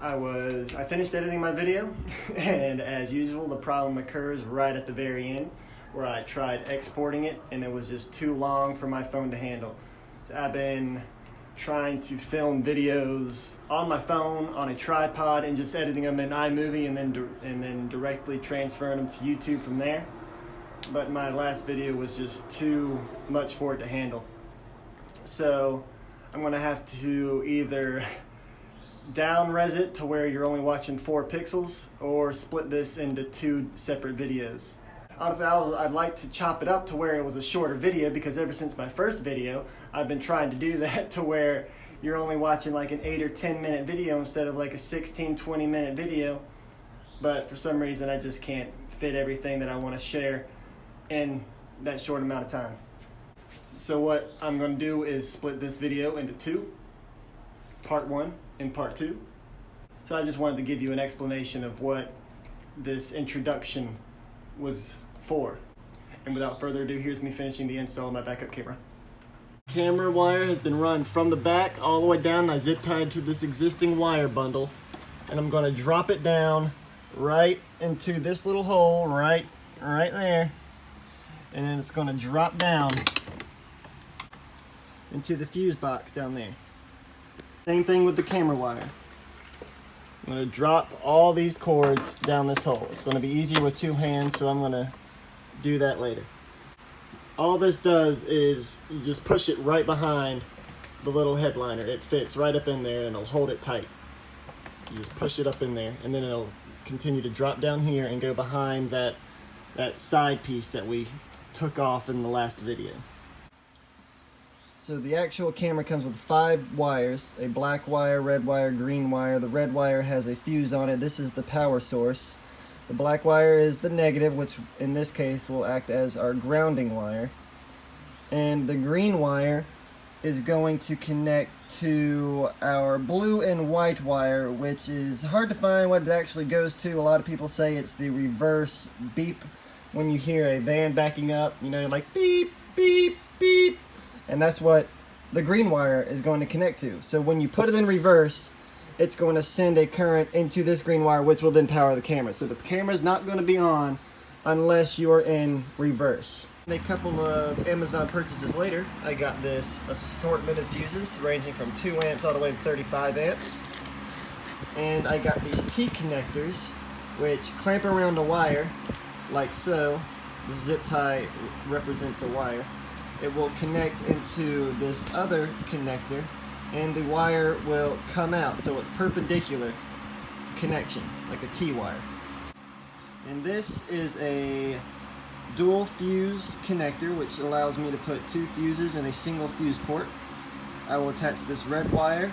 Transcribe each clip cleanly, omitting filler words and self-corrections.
I finished editing my video, and as usual, the problem occurs right at the very end, where I tried exporting it and it was just too long for my phone to handle. So I've been trying to film videos on my phone on a tripod and just editing them in iMovie and then directly transferring them to YouTube from there. But my last video was just too much for it to handle. So I'm gonna have to either down res it to where you're only watching 4 pixels or split this into 2 separate videos. Honestly, I'd like to chop it up to where it was a shorter video, because ever since my first video, I've been trying to do that to where you're only watching like an 8 or 10 minute video instead of like a 16, 20 minute video. But for some reason, I just can't fit everything that I want to share in that short amount of time. So what I'm going to do is split this video into 2, part 1 and part 2. So I just wanted to give you an explanation of what this introduction was for. And without further ado, here's me finishing the install of my backup camera. Camera wire has been run from the back all the way down, and I zip tied to this existing wire bundle. And I'm going to drop it down right into this little hole right there. And then it's going to drop down into the fuse box down there. Same thing with the camera wire. I'm going to drop all these cords down this hole. It's going to be easier with 2 hands, so I'm going to do that later. All this does is you just push it right behind the little headliner. It fits right up in there and it'll hold it tight. You just push it up in there, and then it'll continue to drop down here and go behind that side piece that we took off in the last video. So the actual camera comes with 5 wires, a black wire, red wire, green wire. The red wire has a fuse on it. This is the power source. The black wire is the negative, which in this case will act as our grounding wire. And the green wire is going to connect to our blue and white wire, which is hard to find what it actually goes to. A lot of people say it's the reverse beep when you hear a van backing up. You know, like beep, beep, beep. And that's what the green wire is going to connect to. So when you put it in reverse, it's going to send a current into this green wire, which will then power the camera. So the camera is not going to be on unless you're in reverse. A couple of Amazon purchases later, I got this assortment of fuses ranging from 2 amps all the way to 35 amps. And I got these T-connectors, which clamp around a wire like so. The zip tie represents a wire. It will connect into this other connector, and the wire will come out, so it's perpendicular connection, like a T-wire. And this is a dual fuse connector, which allows me to put 2 fuses in a single fuse port. I will attach this red wire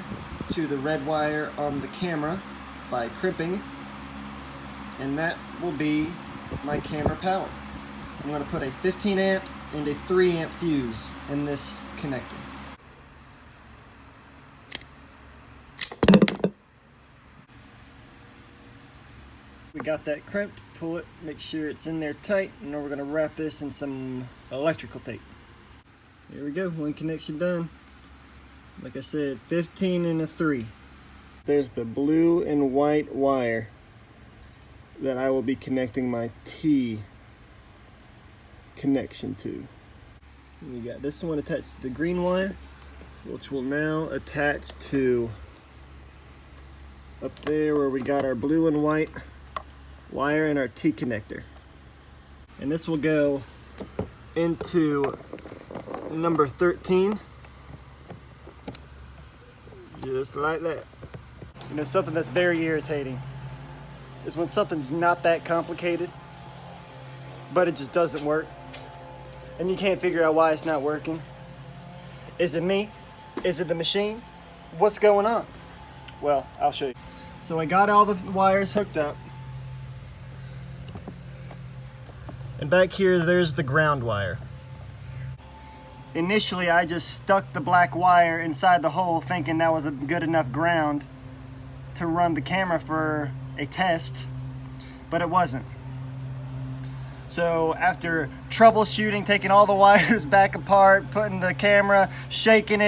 to the red wire on the camera by crimping, and that will be my camera power. I'm going to put a 15 amp and a 3 amp fuse in this connector. We got that crimped, pull it, make sure it's in there tight, and then we're going to wrap this in some electrical tape. Here we go, 1 connection done. Like I said, 15 and a 3. There's the blue and white wire that I will be connecting my T connection to. And we got this one attached to the green wire, which will now attach to up there where we got our blue and white wire and our T connector. And this will go into number 13, just like that. You know, something that's very irritating is when something's not that complicated, but it just doesn't work, and you can't figure out why it's not working. Is it me? Is it the machine? What's going on? Well, I'll show you. So I got all the wires hooked up, and back here there's the ground wire. Initially I just stuck the black wire inside the hole thinking that was a good enough ground to run the camera for a test, but it wasn't. So after troubleshooting, taking all the wires back apart, putting the camera, shaking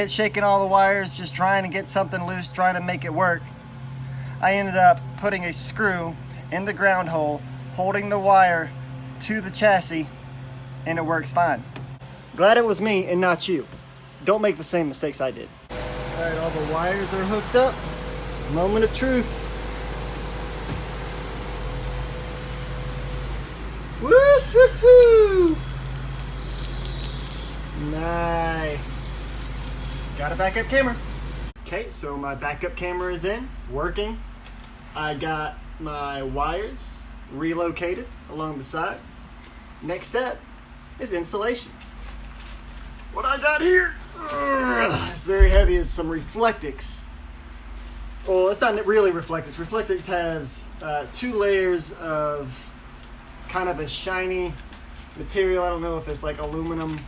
all the wires, just trying to get something loose, trying to make it work, I ended up putting a screw in the ground hole, holding the wire to the chassis, and it works fine. Glad it was me and not you. Don't make the same mistakes I did. All right, all the wires are hooked up. Moment of truth. Woo-hoo-hoo! Nice. Got a backup camera. Okay, so my backup camera is in, working. I got my wires relocated along the side. Next step is insulation. What I got here, it's very heavy, is some Reflectix. Well, it's not really Reflectix. Reflectix has 2 layers of kind of a shiny material. I don't know if it's like aluminum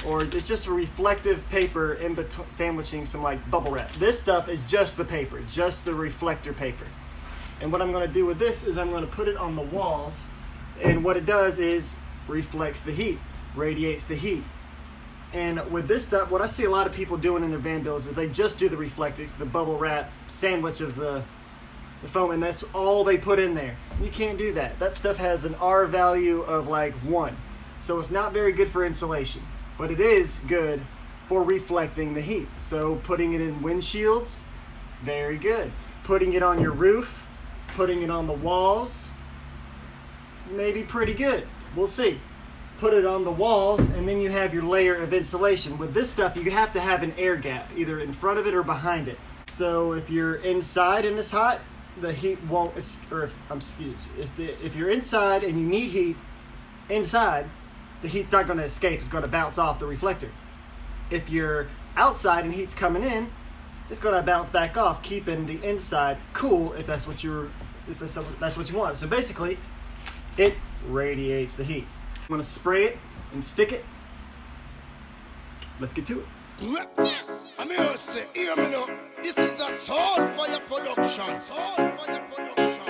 or it's just a reflective paper in between, sandwiching some like bubble wrap. This stuff is just the paper, just the reflector paper. And what I'm going to do with this is I'm going to put it on the walls, and what it does is reflects the heat, radiates the heat. And with this stuff, what I see a lot of people doing in their van builds is they just do the Reflectix, the bubble wrap sandwich of the foam, and that's all they put in there. You can't do that. That stuff has an R value of like 1. So it's not very good for insulation, but it is good for reflecting the heat. So putting it in windshields, very good. Putting it on your roof, putting it on the walls, maybe pretty good. We'll see. Put it on the walls, and then you have your layer of insulation. With this stuff, you have to have an air gap, either in front of it or behind it. So if you're inside and it's hot, the heat won't, if you're inside and you need heat inside, the heat's not going to escape. It's going to bounce off the reflector. If you're outside and heat's coming in, it's going to bounce back off, keeping the inside cool if that's what that's what you want. So basically, it radiates the heat. I'm going to spray it and stick it. Let's get to it. This is a Soulfire production. Soulfire production.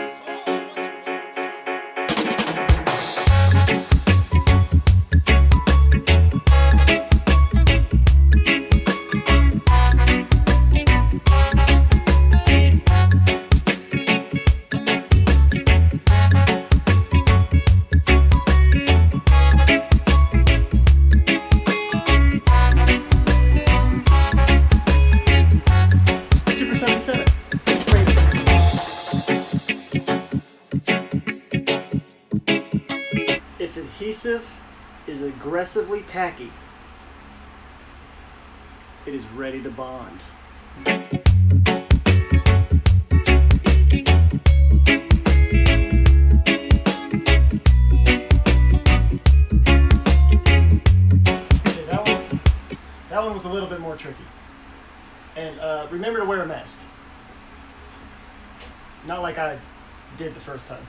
If adhesive is aggressively tacky, it is ready to bond. Okay, that one was a little bit more tricky. And remember to wear a mask. Not like I did the first time.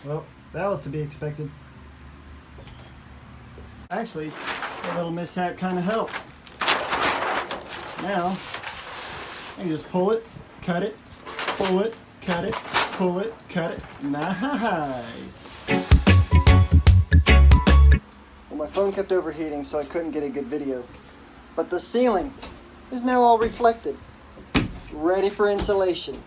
Well, that was to be expected. Actually, a little mishap kind of helped. Now, I can just pull it, cut it, pull it, cut it, pull it, cut it. Nice. Well, my phone kept overheating, so I couldn't get a good video. But the ceiling is now all reflected, ready for insulation.